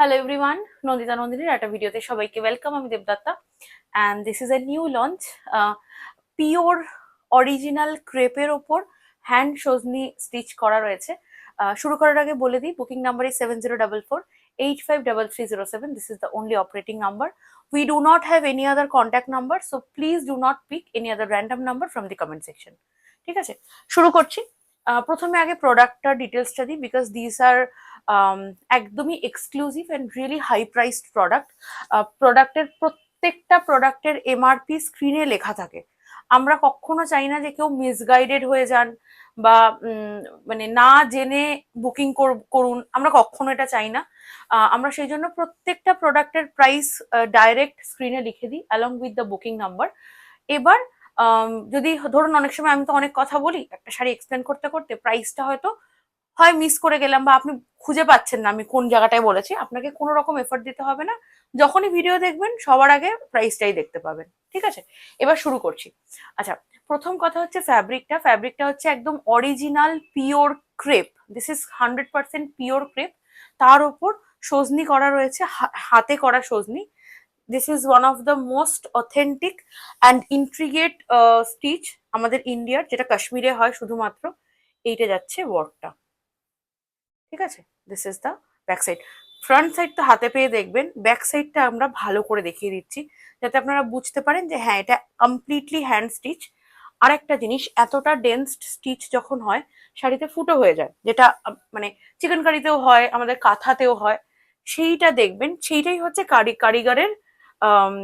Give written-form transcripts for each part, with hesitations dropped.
Hello everyone, Nandita নন্দিনীর একটা ভিডিওতে সবাইকে ওয়েলকাম। আমি Debdatta and this is a new launch. Pure original ক্রেপের ওপর হ্যান্ড সজনি স্টিচ করা রয়েছে। শুরু করার আগে বলে দিই, booking number is 7044 853307. This is the only operating number. We do not have any other contact number, so please do not pick any other random number from the comment section. ঠিক আছে, শুরু করছি। প্রথমে আগে প্রোডাক্টটার ডিটেলসটা দিই, বিকজ দিস আর একদমই exclusive and really high priced product. প্রোডাক্টের প্রত্যেকটা প্রোডাক্টের এমআরপি স্ক্রিনে লেখা থাকে। আমরা কখনো চাই না যে কেউ মিসগাইডেড হয়ে যান বা মানে না জেনে বুকিং করুন, আমরা কখনো এটা চাই না। আমরা সেই জন্য প্রত্যেকটা প্রোডাক্টের প্রাইস ডাইরেক্ট স্ক্রিনে লিখে দিই along with the booking number. এবার যদি ধরুন অনেক সময় আমি তো অনেক কথা বলি, একটা শাড়ি এক্সপ্লেন করতে করতে প্রাইসটা হয়তো হয় মিস করে গেলাম বা আপনি খুঁজে পাচ্ছেন না আমি কোন জায়গাটায় বলেছি। আপনাকে কোনো রকম এফোর্ট দিতে হবে না, যখনই ভিডিও দেখবেন সবার আগে প্রাইসটাই দেখতে পাবেন। ঠিক আছে, এবার শুরু করছি। আচ্ছা, প্রথম কথা হচ্ছে ফ্যাব্রিকটা হচ্ছে একদম original pure crepe. This is 100% pure crepe. তার উপর সজনি করা রয়েছে, হাতে করা sujani. This is one of the most authentic and intricate stitch আমাদের ইন্ডিয়ার, যেটা কাশ্মীরে হয় শুধুমাত্র। এইটা যাচ্ছে ওয়ার্কটা। ঠিক আছে, this is the back side. Front side তো হাতে পেয়ে দেখবেন, ব্যাক সাইডটা আমরা ভালো করে দেখিয়ে দিচ্ছি যাতে আপনারা বুঝতে পারেন যে হ্যাঁ, এটা কমপ্লিটলি হ্যান্ড স্টিচ। আর একটা জিনিস, এতটা ডেন্স স্টিচ যখন হয় শাড়িতে ফুটো হয়ে যায়, যেটা মানে চিকেন কারিতেও হয়, আমাদের কাঁথাতেও হয়। সেইটা দেখবেন, সেইটাই হচ্ছে কারিগরের আম,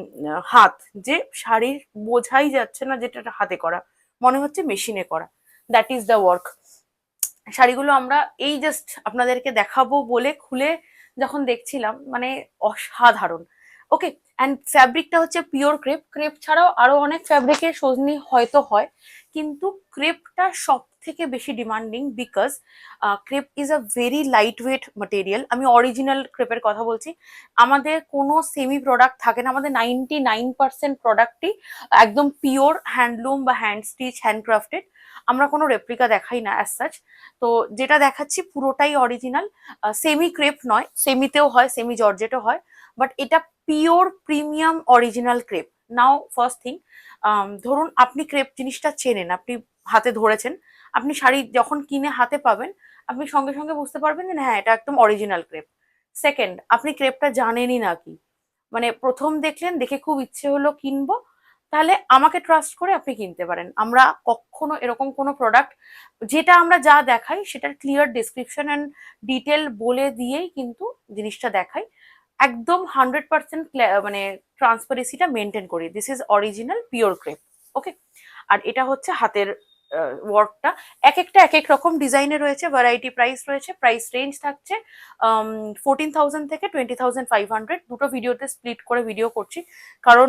হাত। যে শাড়ির বোঝাই যাচ্ছে না যেটা হাতে করা, মনে হচ্ছে মেশিনে করা। That is the work. শাড়িগুলো আমরা এই জাস্ট আপনাদেরকে দেখাবো বলে খুলে যখন দেখছিলাম, মানে অসাধারণ। ওকে, অ্যান্ড ফ্যাব্রিকটা হচ্ছে পিওর ক্রেপ। ক্রেপ ছাড়াও আরো অনেক ফ্যাব্রিকের সজনি হয়তো হয়, কিন্তু ক্রেপটা সব থেকে বেশি demanding, because crepe is a very light weight material. আমি অরিজিনাল ক্রেপের কথা বলছি। আমাদের কোনো সেমি প্রোডাক্ট থাকে না, আমাদের 99% প্রোডাক্টই একদম পিওর হ্যান্ডলুম বা হ্যান্ড স্টিচ, হ্যান্ডক্রাফটেড। আমরা কোনো রেপ্লিকা দেখাই না অ্যাজ সাচ। তো যেটা দেখাচ্ছি পুরোটাই অরিজিনাল। সেমি ক্রেপ নয়, সেমিতেও হয়, সেমি জর্জেটও হয়, বাট এটা পিওর প্রিমিয়াম অরিজিনাল ক্রেপ। নাও ফার্স্ট থিং, ধরুন আপনি ক্রেপ জিনিসটা চেনেন, আপনি হাতে ধরেছেন, আপনি শাড়ি যখন কিনে হাতে পাবেন আপনি সঙ্গে সঙ্গে বুঝতে পারবেন যে হ্যাঁ, এটা একদম অরিজিনাল ক্রেপ। সেকেন্ড, আপনি ক্রেপটা জানেনই না কি, মানে প্রথম দেখলেন, দেখে খুব ইচ্ছে হলো কিনবো, তাহলে আমাকে ট্রাস্ট করে আপনি কিনতে পারেন। আমরা কখনো এরকম কোনো প্রোডাক্ট, যেটা আমরা যা দেখাই সেটার ক্লিয়ার ডিসক্রিপশন অ্যান্ড ডিটেল বলে দিয়েই কিন্তু জিনিসটা দেখাই। একদম 100% মানে ট্রান্সপারেন্সিটা মেনটেন করি। This is original pure crepe. Okay, আর এটা হচ্ছে হাতের ওয়ার্কটা। এক একটা এক এক রকম ডিজাইনে রয়েছে, ভ্যারাইটি প্রাইস রয়েছে। প্রাইস রেঞ্জ থাকছে 14,000 থেকে 20,500। দুটো ভিডিওতে স্প্লিট করে ভিডিও করছি, কারণ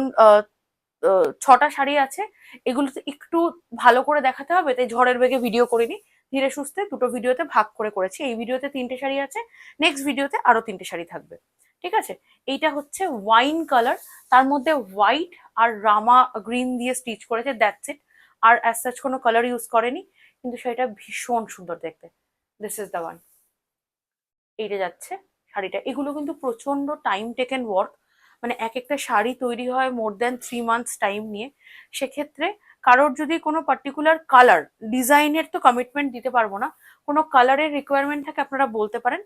6টা শাড়ি আছে, এগুলোতে একটু ভালো করে দেখাতে হবে, তাই ঝড়ের বেগে ভিডিও করিনি, ধীরে সুস্থে দুটো ভিডিওতে ভাগ করে করেছি। এই ভিডিওতে 3টে শাড়ি আছে, নেক্সট ভিডিওতে আরো 3টে শাড়ি থাকবে। ঠিক আছে, এইটা হচ্ছে ওয়াইন কালার, তার মধ্যে হোয়াইট আর রামা গ্রিন দিয়ে স্টিচ করেছে, দ্যাটস ইট। আর অ্যাজ সাচ কোনো কালার ইউজ করেনি, কিন্তু সেটা ভীষণ সুন্দর দেখতে। This is the one. এইটা যাচ্ছে শাড়িটা। এগুলো কিন্তু প্রচন্ড টাইম টেকেন ওয়ার্ক, মানে এক একটা শাড়ি তৈরি হয় মোর দ্যান 3 মান্থস টাইম নিয়ে। সেক্ষেত্রে কারোর যদি কোনো পার্টিকুলার কালার, ডিজাইনের তো কমিটমেন্ট দিতে পারবো না, কোনো কালারের রিকোয়ারমেন্ট থাকে আপনারা বলতে পারেন।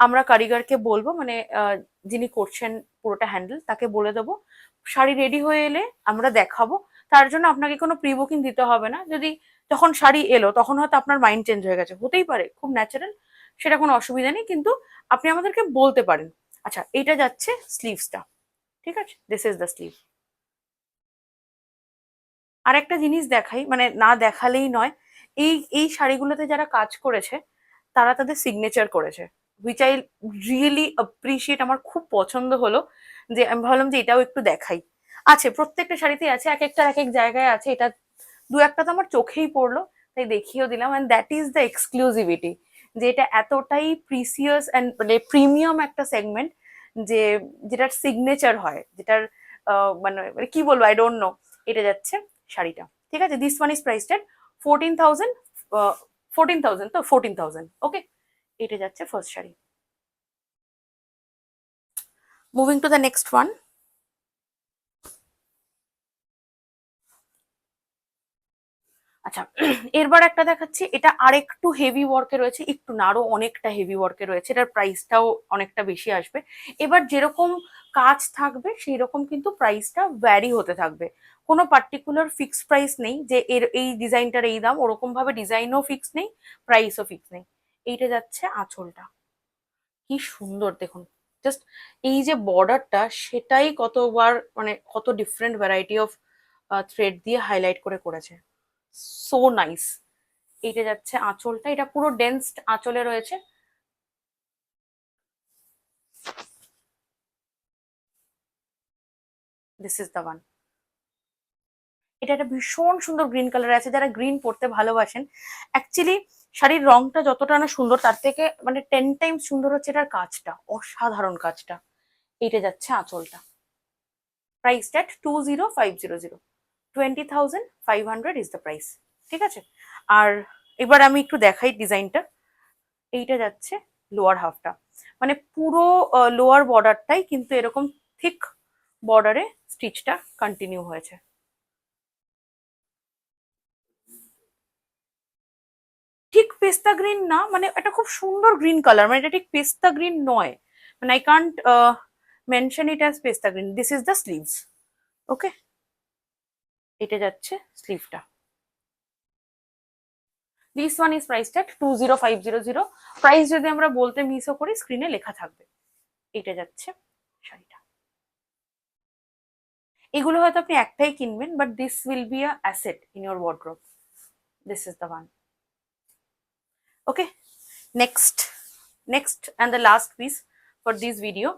আমরা কারিগরকে বলবো, মানে যিনি করছেন পুরোটা হ্যান্ডেল, তাকে বলে দেবো। শাড়ি রেডি হয়ে এলে আমরা দেখাবো। তার জন্য আপনাকে কোনো প্রি বুকিং দিতে হবে না। যদি যখন শাড়ি এলো তখন হয়তো আপনার মাইন্ড চেঞ্জ হয়ে গেছে, হতেই পারে, খুব ন্যাচারাল, সেটা কোনো অসুবিধা নেই, কিন্তু আপনি আমাদেরকে বলতে পারেন। আচ্ছা, এটা যাচ্ছে স্লিভসটা। ঠিক আছে, দিস ইজ দ্য স্লিভ। আর একটা জিনিস দেখাই, মানে না দেখালেই নয়, এই এই শাড়িগুলোতে যারা কাজ করেছে তারা তাদের সিগনেচার করেছে, হুইচ আই রিয়েলি অ্যাপ্রিসিয়েট। আমার খুব পছন্দ হলো, যে আমি ভাবলাম যে এটাও একটু দেখাই। আছে, প্রত্যেকটা শাড়িতেই আছে, এক একটা এক এক জায়গায় আছে। এটা দু একটা তো আমার চোখেই পড়লো, তাই দেখিয়েও দিলাম। And that is the exclusivity, যে এটা এতটাই প্রিসিয়াস অ্যান্ড মানে প্রিমিয়াম একটা সেগমেন্ট, যে যেটার সিগনেচার হয়, যেটার মানে মানে কি বলবো, আই ডোন্ট নো। এটা যাচ্ছে শাড়িটা। ঠিক আছে, this one is priced at 14,000। 14,000 তো 14,000। ওকে, এটা যাচ্ছে first sari. Moving to the next one. আচ্ছা, এরবার একটা দেখাচ্ছি, এটা আরেকটু হেভি ওয়ার্কে রয়েছে, একটু না আরো অনেকটা হেভি ওয়ার্কে রয়েছে, এটার প্রাইসটাও অনেকটা বেশি আসবে। এবার যেরকম কাজ থাকবে সেই রকম কিন্তু প্রাইসটা ভ্যারি হতে থাকবে, কোনো পার্টিকুলার ফিক্স প্রাইস নেই যে এর এই ডিজাইনটার এই দাম, ওরকম ভাবে ডিজাইনও ফিক্স নেই, প্রাইসও ফিক্স নেই। এইটা যাচ্ছে আঁচলটা, কি সুন্দর দেখুন, জাস্ট এই যে বর্ডারটা সেটাই কতবার মানে কত ডিফারেন্ট ভ্যারাইটি অফ থ্রেড দিয়ে হাইলাইট করে করেছে, সো নাইস। এইটা যাচ্ছে আঁচলটা, এটা পুরো ডেন্সড আঁচলে রয়েছে। This is the one. এটা একটা ভীষণ সুন্দর গ্রিন কালার আছে, যারা গ্রিন পরতে ভালোবাসেন। অ্যাকচুয়ালি শাড়ির রংটা যতটা না সুন্দর তার থেকে মানে 10 টাইমস সুন্দর হচ্ছে এটার কাজটা, অসাধারণ কাজটা। এইটা যাচ্ছে আঁচলটা, price at 20500, 20,500 is the price. ঠিক আছে, আর এবার আমি একটু দেখাই ডিজাইনটা। এইটা যাচ্ছে লোয়ার হাফটা, মানে পুরো লোয়ার বর্ডারটাই কিন্তু এরকম থিক বর্ডারে স্টিচটা কন্টিনিউ হয়েছে। ঠিক পেস্তা গ্রিন না, মানে এটা খুব সুন্দর গ্রিন কালার, মানে এটা ঠিক পেস্তা গ্রিন নয়, মানে I can't mention it as পেস্তা green. This is the sleeves. Okay, এটা যাচ্ছে স্লিভটা। This one is priced at 20500। Price যদি আমরা বলতে মিসও করি স্ক্রিনে লেখা থাকবে। এটা যাচ্ছে শাড়িটা। এগুলো হয়তো আপনি একটাই কিনবেন, but this will be a asset in your wardrobe. This is the one. Okay, next and the last piece for this video.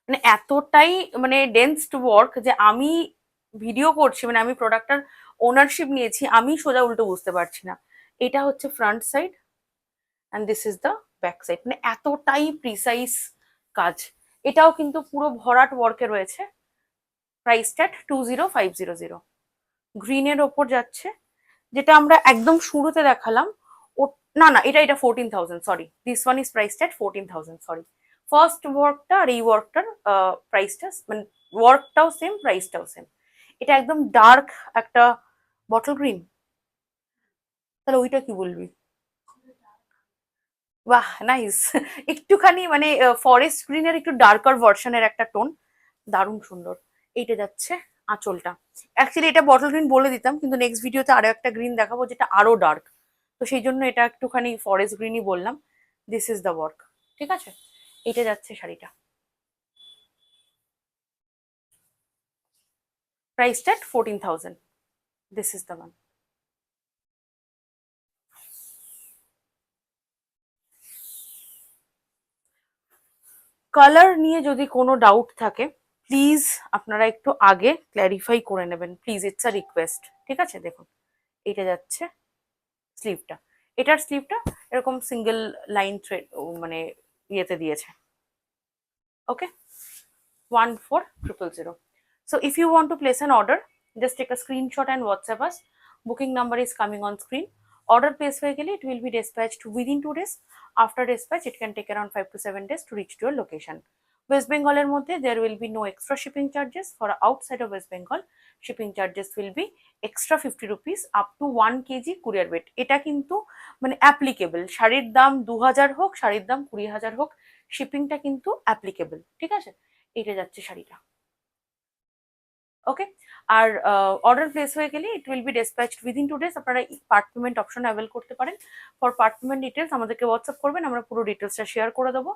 মানে এতটাই মানে ডেন্সড ওয়ার্ক যে আমি ভিডিও করছি, মানে আমি প্রোডাক্টটার ওনারশিপ নিয়েছি, আমি সোজা উল্টো বুঝতে পারছি না। এটা হচ্ছে front side and this is the back side, মানে এতটাই প্রিসাইজ কাজ। এটাও কিন্তু পুরো ভরাট ওয়ার্কে রয়েছে। প্রাইস ট্যাট 20500। গ্রিনের ওপর যাচ্ছে, যেটা আমরা একদম শুরুতে দেখালাম। ও না না, এটা 14,000, sorry, this one is priced at 14,000, sorry. First ওয়ার্কটা আর এই ওয়ার্কটার প্রাইসটা মানে ওয়ার্কটাও সেম, প্রাইসটাও সেম। এটা একদম ডার্ক একটা বটল গ্রিন, তাহলে ওইটা কি বলবি? বাহ, নাইস। একটুখানি মানে ফরেস্ট গ্রিনের একটু ডার্কার ভার্সনের একটা টোন, দারুণ সুন্দর। এইটা যাচ্ছে আঁচলটা। অ্যাকচুয়ালি এটা বটল গ্রিন বলে দিতাম, কিন্তু নেক্সট ভিডিওতে আরো একটা গ্রিন দেখাবো যেটা আরো ডার্ক, তো সেই জন্য এটা একটুখানি ফরেস্ট গ্রিনই বললাম। This is the work. ঠিক আছে, এটা যাচ্ছে শাড়িটা, প্রাইসটা 14,000। This is the one. Colour নিয়ে যদি কোনো ডাউট থাকে প্লিজ আপনারা একটু আগে ক্ল্যারিফাই করে নেবেন, প্লিজ, ইটস আ রিকোয়েস্ট। ঠিক আছে, দেখুন এটা যাচ্ছে স্লিভটা, এটার স্লিভটা এরকম সিঙ্গেল লাইন থ্রেড মানে ইয়েতে দিয়েছে। ওকে, 14,000। So if you want to place an order, just take a screenshot and WhatsApp us. Booking number is coming on screen. Order place হয়ে গেলে it will be dispatched within 2 days. After dispatch, it can take around 5 to 7 days to reach to your location. West Bengal এর মধ্যে there will be no extra shipping charges. For outside of West Bengal, shipping charges will be extra 50 rupees up to 1 kg courier weight. এটা কিন্তু মানে applicable, শাড়ির দাম 2,000 হোক, শাড়ির দাম 20,000 হোক, শিপিংটা কিন্তু অ্যাপ্লিকেবল। ঠিক আছে, এটা যাচ্ছে শাড়িটা। ওকে, আর অর্ডার প্লেস হয়ে গেলে it will be dispatched within 2 days। আপনারা পার্ট পেমেন্ট অপশন অ্যাভেল করতে পারেন। ফর পার্ট পেমেন্ট ডিটেলস আমাদেরকে হোয়াটসঅ্যাপ করবেন, আমরা পুরো ডিটেলসটা শেয়ার করে দেবো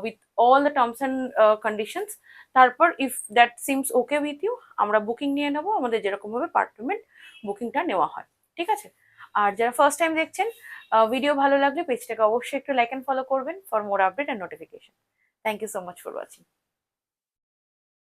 with all the terms and conditions. তারপর if that seems okay with you, আমরা বুকিং নিয়ে নেবো, আমাদের যেরকমভাবে পার্ট পেমেন্ট বুকিংটা নেওয়া হয়। ঠিক আছে, আর যারা ফার্স্ট টাইম দেখছেন, ভিডিও ভালো লাগলে পেজটাকে অবশ্যই একটু লাইক অ্যান্ড ফলো করবেন for more update and notification. Thank you so much for watching.